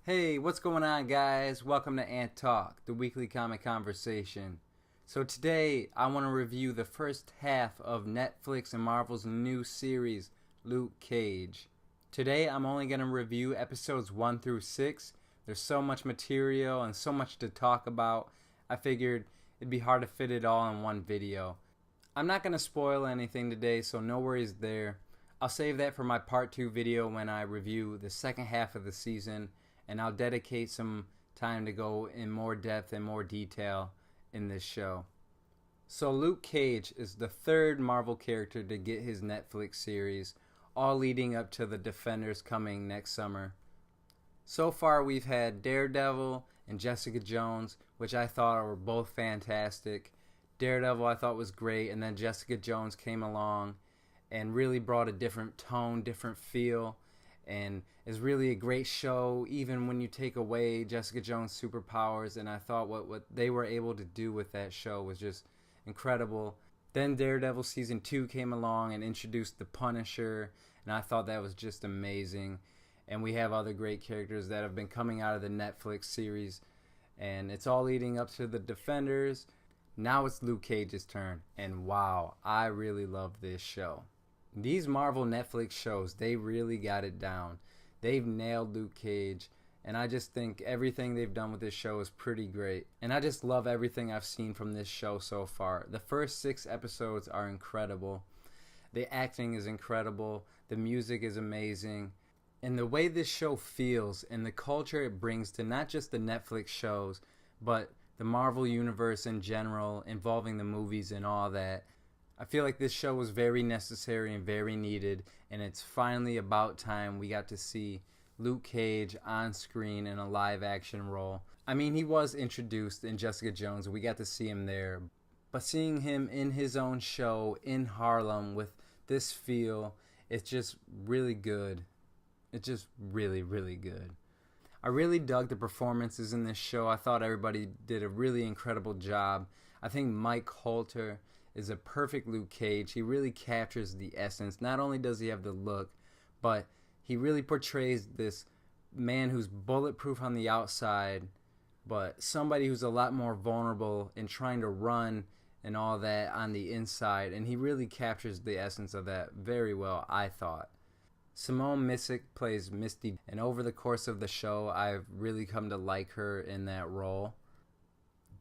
Hey, what's going on, guys? Welcome to Ant Talk, the weekly comic conversation. So today, I want to review the first half of Netflix and Marvel's new series, Luke Cage. Today, I'm only going to review episodes 1 through 6. There's so much material and so much to talk about, I figured it'd be hard to fit it all in one video. I'm not going to spoil anything today, so no worries there. I'll save that for my part 2 video when I review the second half of the season, and I'll dedicate some time to go in more depth and more detail in this show. So Luke Cage is the third Marvel character to get his Netflix series, all leading up to the Defenders coming next summer. So far we've had Daredevil and Jessica Jones, which I thought were both fantastic. Daredevil I thought was great, and then Jessica Jones came along and really brought a different tone, different feel, and is really a great show even when you take away Jessica Jones' superpowers. And I thought what they were able to do with that show was just incredible. Then Daredevil season 2 came along and introduced the Punisher, and I thought that was just amazing. And we have other great characters that have been coming out of the Netflix series, and it's all leading up to the Defenders. Now it's Luke Cage's turn, and wow, I really love this show. These Marvel Netflix shows, they really got it down. They've nailed Luke Cage, and I just think everything they've done with this show is pretty great. And I just love everything I've seen from this show so far. The first 6 episodes are incredible. The acting is incredible. The music is amazing. And the way this show feels and the culture it brings to not just the Netflix shows, but the Marvel Universe in general, involving the movies and all that, I feel like this show was very necessary and very needed, and it's finally about time we got to see Luke Cage on screen in a live action role. I mean, he was introduced in Jessica Jones, we got to see him there, but seeing him in his own show in Harlem with this feel, it's just really good. It's just really, really good. I really dug the performances in this show. I thought everybody did a really incredible job. I think Mike Colter is a perfect Luke Cage. He really captures the essence. Not only does he have the look, but he really portrays this man who's bulletproof on the outside, but somebody who's a lot more vulnerable in trying to run and all that on the inside. And he really captures the essence of that very well, I thought. Simone Missick plays Misty, and over the course of the show, I've really come to like her in that role.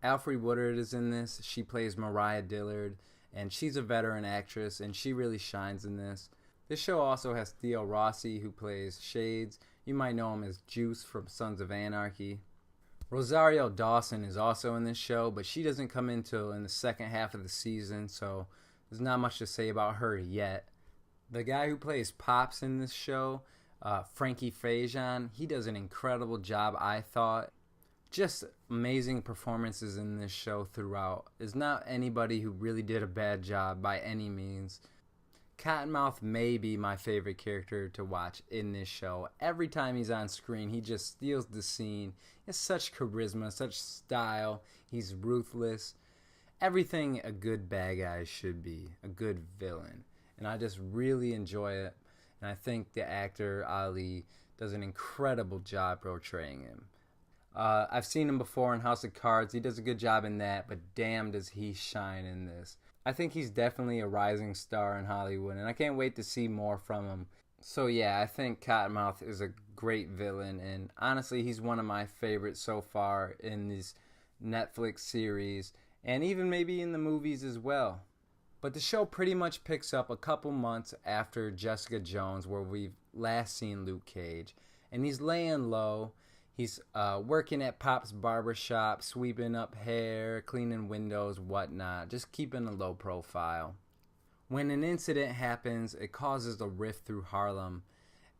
Alfre Woodard is in this. She plays Mariah Dillard, and she's a veteran actress, and she really shines in this. This show also has Theo Rossi, who plays Shades. You might know him as Juice from Sons of Anarchy. Rosario Dawson is also in this show, but she doesn't come in till in the second half of the season, so there's not much to say about her yet. The guy who plays Pops in this show, Frankie Faison, he does an incredible job, I thought. Just amazing performances in this show throughout. There's not anybody who really did a bad job by any means. Cottonmouth may be my favorite character to watch in this show. Every time he's on screen, he just steals the scene. He has such charisma, such style. He's ruthless. Everything a good bad guy should be, a good villain. And I just really enjoy it. And I think the actor, Ali, does an incredible job portraying him. I've seen him before in House of Cards. He does a good job in that, but damn does he shine in this. I think he's definitely a rising star in Hollywood, and I can't wait to see more from him. So yeah, I think Cottonmouth is a great villain, and honestly, he's one of my favorites so far in this Netflix series, and even maybe in the movies as well. But the show pretty much picks up a couple months after Jessica Jones, where we've last seen Luke Cage. And he's laying low. He's working at Pop's barbershop, sweeping up hair, cleaning windows, whatnot, just keeping a low profile. When an incident happens, it causes a rift through Harlem,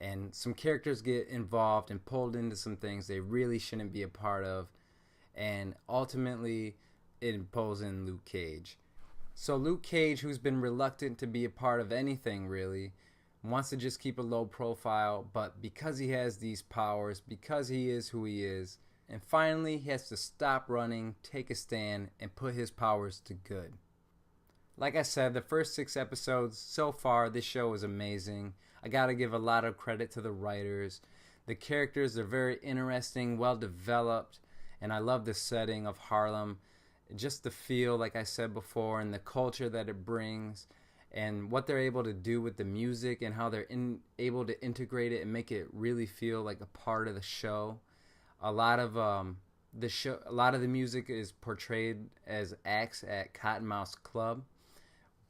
and some characters get involved and pulled into some things they really shouldn't be a part of, and ultimately it pulls in Luke Cage. So Luke Cage, who's been reluctant to be a part of anything really, wants to just keep a low profile, but because he has these powers, because he is who he is, and finally he has to stop running, take a stand, and put his powers to good. Like I said, the first 6 episodes so far, this show is amazing. I gotta give a lot of credit to the writers. The characters are very interesting, well developed, and I love the setting of Harlem. Just the feel, like I said before, and the culture that it brings, and what they're able to do with the music, and how they're able to integrate it and make it really feel like a part of the show. A lot of the music is portrayed as acts at Cottonmouth Club.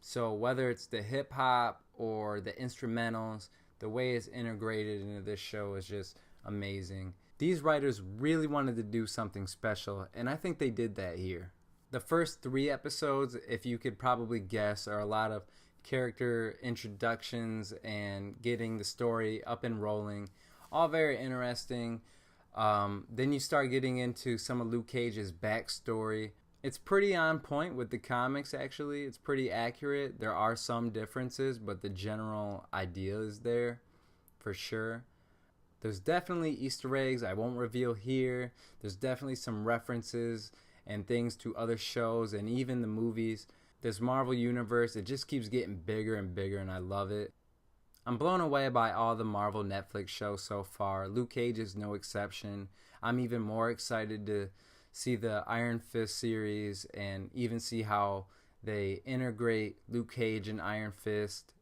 So whether it's the hip hop or the instrumentals, the way it's integrated into this show is just amazing. These writers really wanted to do something special, and I think they did that here. The first 3 episodes, if you could probably guess, are a lot of character introductions and getting the story up and rolling. All very interesting. Then you start getting into some of Luke Cage's backstory. It's pretty on point with the comics, actually. It's pretty accurate. There are some differences, but the general idea is there for sure. There's definitely Easter eggs I won't reveal here. There's definitely some references and things to other shows and even the movies. This Marvel universe, it just keeps getting bigger and bigger, and I love it. I'm blown away by all the Marvel Netflix shows so far. Luke Cage is no exception. I'm even more excited to see the Iron Fist series and even see how they integrate Luke Cage and Iron Fist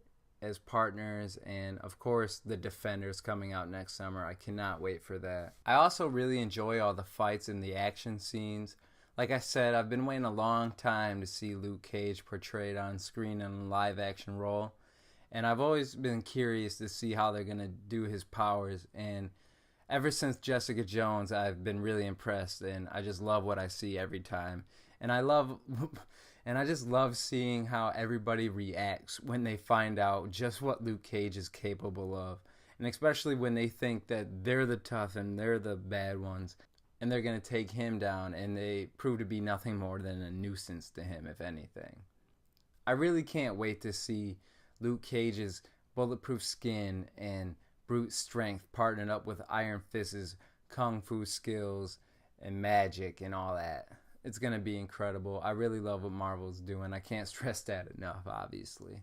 as partners, and of course the Defenders coming out next summer. I cannot wait for that. I also really enjoy all the fights and the action scenes. Like I said, I've been waiting a long time to see Luke Cage portrayed on screen in a live action role, and I've always been curious to see how they're going to do his powers, and ever since Jessica Jones, I've been really impressed, and I just love what I see every time. And I just love seeing how everybody reacts when they find out just what Luke Cage is capable of. And especially when they think that they're the tough and they're the bad ones, and they're going to take him down, and they prove to be nothing more than a nuisance to him, if anything. I really can't wait to see Luke Cage's bulletproof skin and brute strength partnered up with Iron Fist's kung fu skills and magic and all that. It's going to be incredible. I really love what Marvel's doing. I can't stress that enough, obviously.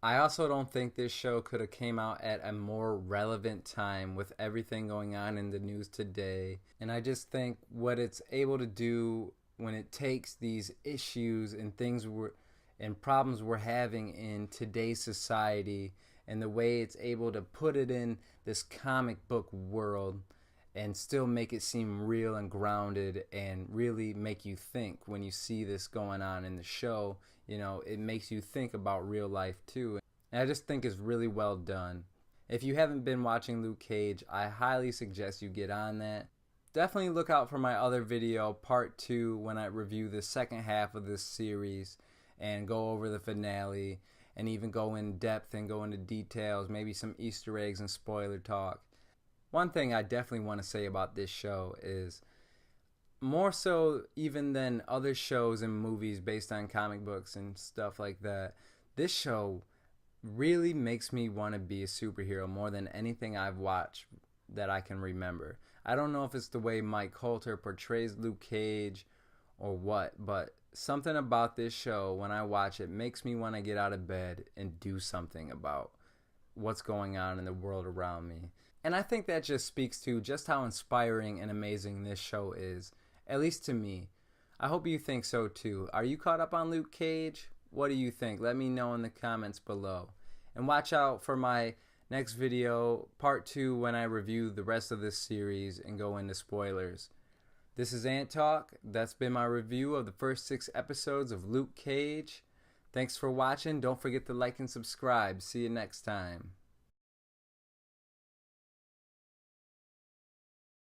I also don't think this show could have came out at a more relevant time with everything going on in the news today. And I just think what it's able to do when it takes these issues and problems we're having in today's society, and the way it's able to put it in this comic book world and still make it seem real and grounded and really make you think when you see this going on in the show. You know, it makes you think about real life too. And I just think it's really well done. If you haven't been watching Luke Cage, I highly suggest you get on that. Definitely look out for my other video, part 2, when I review the second half of this series and go over the finale and even go in depth and go into details, maybe some Easter eggs and spoiler talk. One thing I definitely want to say about this show is, more so even than other shows and movies based on comic books and stuff like that, this show really makes me want to be a superhero more than anything I've watched that I can remember. I don't know if it's the way Mike Colter portrays Luke Cage or what, but something about this show, when I watch it, makes me want to get out of bed and do something about what's going on in the world around me. And I think that just speaks to just how inspiring and amazing this show is, at least to me. I hope you think so too. Are you caught up on Luke Cage? What do you think? Let me know in the comments below. And watch out for my next video, part 2, when I review the rest of this series and go into spoilers. This is Ant Talk. That's been my review of the first 6 episodes of Luke Cage. Thanks for watching. Don't forget to like and subscribe. See you next time.